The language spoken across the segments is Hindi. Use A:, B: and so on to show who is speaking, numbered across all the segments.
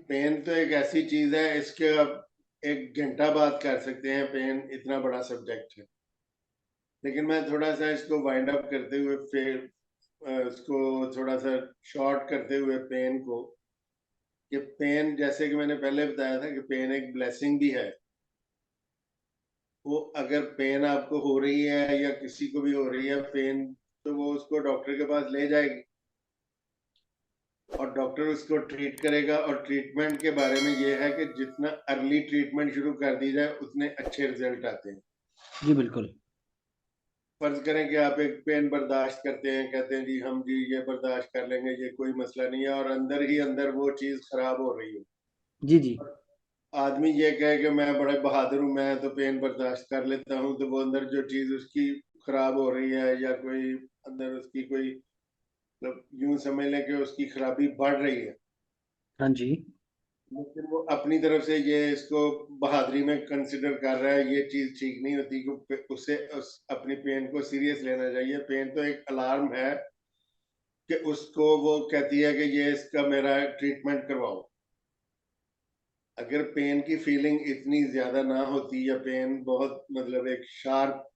A: पेन तो एक ऐसी चीज है, इसके अब एक घंटा बात कर सकते हैं, पेन इतना बड़ा सब्जेक्ट है। लेकिन मैं थोड़ा सा इसको वाइंड अप करते हुए फिर इसको थोड़ा सा शॉर्ट करते हुए पेन को, कि पेन जैसे कि मैंने पहले बताया था कि पेन एक ब्लेसिंग भी है। वो अगर पेन आपको हो रही है या किसी को भी हो रही है पेन, तो वो उसको डॉक्टर के पास ले जाएगी और डॉक्टर उसको ट्रीट करेगा। और ट्रीटमेंट के बारे में ये है कि जितना अर्ली ट्रीटमेंट शुरू कर दी जाए उतने अच्छे रिजल्ट आते हैं।
B: जी बिल्कुल।
A: फर्ज करें कि आप एक पेन बर्दाश्त करते हैं, कहते हैं जी हम जी ये बर्दाश्त कर लेंगे, ये कोई मसला नहीं है, और अंदर ही अंदर वो चीज खराब हो रही है।
B: जी जी।
A: और आदमी ये कहे कि मैं बड़ा बहादुर हूं, मैं तो पेन बर्दाश्त कर लेता हूं, तो वो अंदर जो चीज उसकी खराब हो रही है या कोई अंदर उसकी कोई, मतलब यूं समझ लें कि उसकी खराबी बढ़ रही है,
B: हाँ जी।
A: लेकिन वो अपनी तरफ से ये इसको बहादुरी में कंसिडर कर रहा है, ये चीज ठीक नहीं होती कि उसे अपनी पेन को सीरियस लेना चाहिए। पेन तो एक अलार्म है कि उसको वो कहती है कि ये इसका मेरा ट्रीटमेंट करवाओ। अगर पेन की फीलिंग इतनी ज्यादा ना होती या पेन बहुत मतलब एक शार्प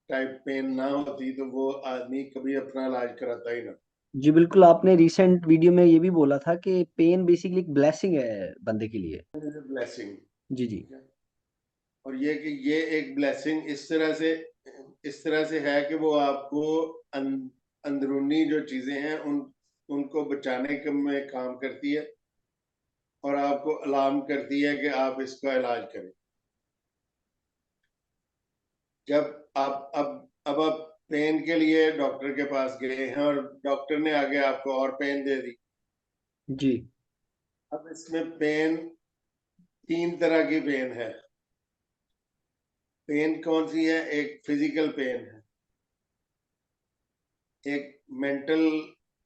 A: टाइप पेन ना होती, तो वो आदमी कभी अपना इलाज कराता ही ना।
B: जी बिल्कुल, आपने रिसेंट वीडियो में ये भी बोला था कि पेन बेसिकली एक ब्लेसिंग है बंदे के लिए।
A: ब्लेसिंग।
B: जी जी।
A: ठीक है। और ये कि ये एक ब्लेसिंग इस तरह से है कि वो आपको अंदरूनी जो चीजें हैं उनको बचाने में काम करती है, और आपको अलार्म करती है कि आप इसका इलाज करें। जब अब आप पेन के लिए डॉक्टर के पास गए हैं और डॉक्टर ने आगे आपको और पेन दे दी।
B: जी
A: अब इसमें पेन, तीन तरह की पेन है। पेन कौन सी है? एक फिजिकल पेन है, एक मेंटल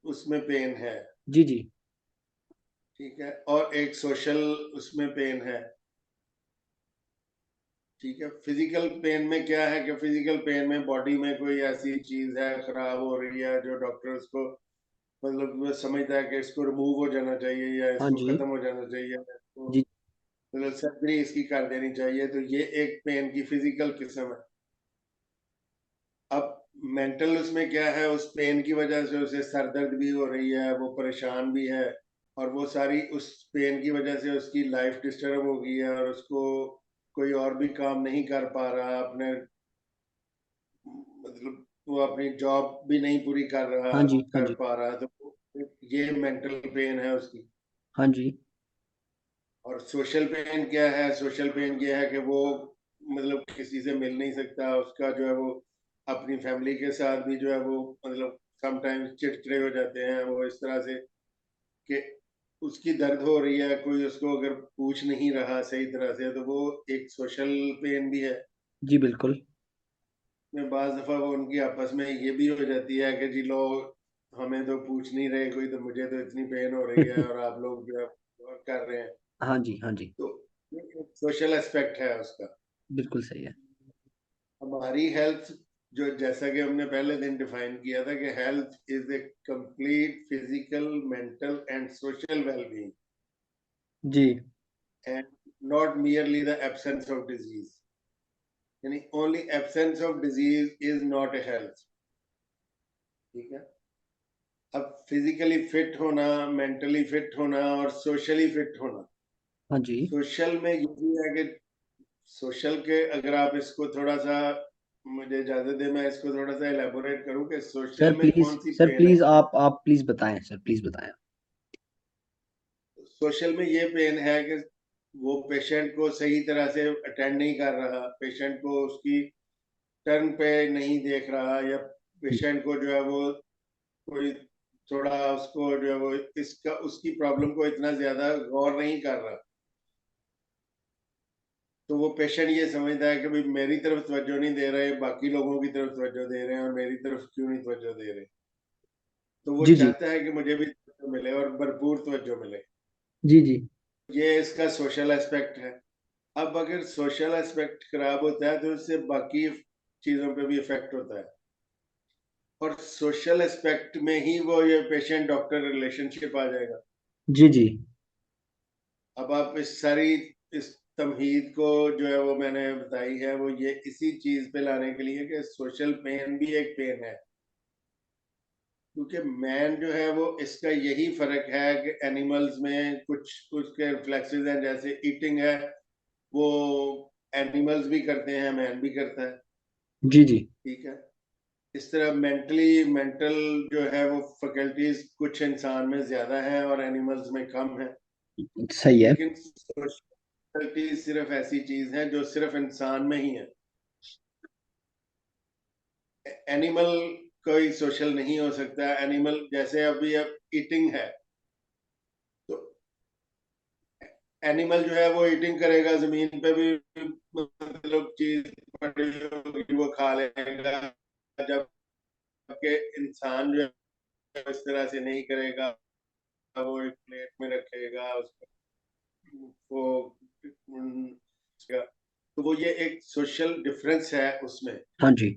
A: उसमें पेन है,
B: जी। जी
A: ठीक है, और एक सोशल उसमें पेन है। ठीक है। फिजिकल पेन में क्या है कि फिजिकल पेन में बॉडी में कोई ऐसी चीज है खराब हो रही है जो डॉक्टर उसको, मतलब वो समझता है कि इसको रिमूव हो जाना चाहिए या
B: हाँ
A: इसको
B: जी।
A: खत्म हो जाना चाहिए या इसको
B: जी
A: मतलब सर्जरी इसकी कर देनी चाहिए, तो ये एक पेन की फिजिकल किस्म है। अब मेंटल उसमें क्या है, उस पेन की वजह से उसे सर दर्द भी हो रही है, वो परेशान भी है, और वो सारी उस पेन की वजह से उसकी लाइफ डिस्टर्ब हो गई है और उसको कोई और भी काम नहीं कर पा रहा अपने, मतलब वो अपनी जॉब भी नहीं पूरी
B: हाँ जी। हाँ
A: कर
B: जी।
A: पा रहा, तो ये मेंटल पेन है उसकी।
B: हाँ जी।
A: और सोशल पेन क्या है? सोशल पेन ये है कि वो मतलब किसी से मिल नहीं सकता, उसका जो है वो अपनी फैमिली के साथ भी जो है वो मतलब समटाइम्स चिड़चिड़े हो जाते हैं वो इस तरह से कि उसकी दर्द हो रही है, कोई उसको अगर पूछ नहीं रहा सही तरह से, तो वो एक सोशल पेन भी है।
B: जी बिल्कुल।
A: में बाज दफा वो उनकी आपस में ये भी हो जाती है कि जी लो, हमें तो पूछ नहीं रहे कोई, तो मुझे तो इतनी पेन हो रही है और आप लोग जो है कर रहे हैं।
B: हाँ जी। हाँ जी।
A: तो सोशल एस्पेक्ट है उसका।
B: बिल्कुल सही है।
A: हमारी हेल्थ, जो जैसा कि हमने पहले दिन डिफाइन किया था कि health is a complete physical, mental and social wellbeing,
B: जी
A: and not merely the absence of disease. यानी only absence of disease is not a health. ठीक है। अब फिजिकली फिट होना, मेंटली फिट होना और सोशली फिट होना,
B: हाँ जी।
A: सोशल में ये भी है कि सोशल के अगर आप इसको थोड़ा सा मुझे इजाजत दे, मैं इसको थोड़ा सा इलेबोरेट करूं कि
B: सर
A: सोशल में
B: प्लीज,
A: कौन सी
B: सर
A: पेन है।
B: प्लीज आप प्लीज बताएं, सर प्लीज बताएं।
A: सोशल में ये पेन है कि वो पेशेंट को सही तरह से अटेंड नहीं कर रहा, पेशेंट को उसकी टर्न पे नहीं देख रहा, या पेशेंट को जो है वो कोई थोड़ा उसको जो है वो इसका उसकी प्रॉब्लम को इतना ज्यादा गौर नहीं कर रहा। तो वो पेशेंट ये समझता है कि भाई मेरी तरफ तवज्जो नहीं दे रहे, बाकी लोगों की तरफ तवज्जो दे रहे हैं, और मेरी तरफ क्यों नहीं तवज्जो दे रहे। तो वो
B: जी जी।
A: चाहता है कि मुझे भी तवज्जो मिले और भरपूर तवज्जो मिले।
B: जी जी।
A: ये इसका सोशल एस्पेक्ट है। अब अगर सोशल एस्पेक्ट खराब होता है तो उससे बाकी चीजों पे भी इफेक्ट होता है, और सोशल एस्पेक्ट में ही वो ये पेशेंट डॉक्टर रिलेशनशिप आ जाएगा।
B: जी जी।
A: अब अब आप इस तमहीद को जो है वो मैंने बताई है, वो ये इसी चीज पे लाने के लिए कि सोशल पेन भी एक पेन है, क्योंकि मैन जो है वो इसका यही फर्क है कि एनिमल्स में कुछ उसके रिफ्लेक्सेस हैं, जैसे ईटिंग है वो एनिमल्स भी करते हैं, मैन भी करता है,
B: जी जी।
A: ठीक है। इस तरह मेंटल जो है वो फैकल्टीज कुछ इंसान में ज्यादा है और एनिमल्स में कम है,
B: सही है।
A: लेकिन सोशलिटी सिर्फ ऐसी चीज है जो सिर्फ इंसान में ही है। एनिमल कोई सोशल नहीं हो सकता। एनिमल जैसे अभी अब ईटिंग है, तो एनिमल जो है वो ईटिंग करेगा, जमीन पे भी मतलब चीज पड़ी होगी वो खा लेगा, जबकि इंसान जो है इस तरह से नहीं करेगा, वो एक प्लेट में रखेगा उसको, वो तो वो ये एक सोशल डिफरेंस है उसमें।
B: हाँ जी।